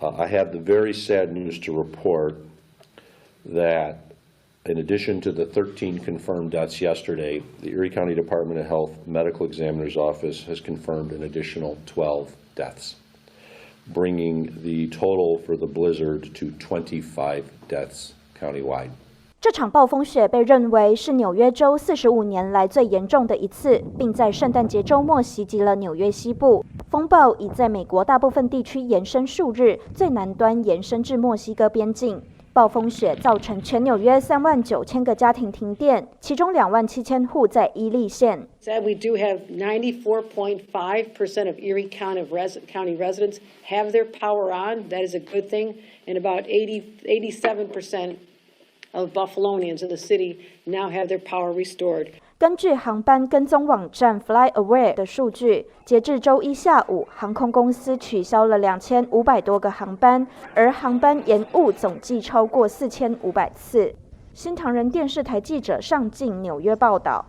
I have the very sad news to report that in addition to the 13 confirmed deaths yesterday, the Erie County Department of Health Medical Examiner's Office has confirmed an additional 12 deaths, bringing the total for the blizzard to 25 deaths countywide. 这场暴风雪被认为是纽约州45年来最严重的一次，并在圣诞节周末袭击了纽约西部。风暴已在美国大部分地区延伸数日，最南端延伸至墨西哥边境。暴风雪造成全纽约39000个家庭停电，其中27000户在伊利县。We do have 94.5% of Erie County residents have their power on. That is a good thing, and about 87% of Buffalonians in the city now have their power restored. 根据航班跟踪网站 FlyAware 的数据，截至周一下午，航空公司取消了2500多个航班，而航班延误总计超过4500次。新唐人电视台记者上镜纽约报道。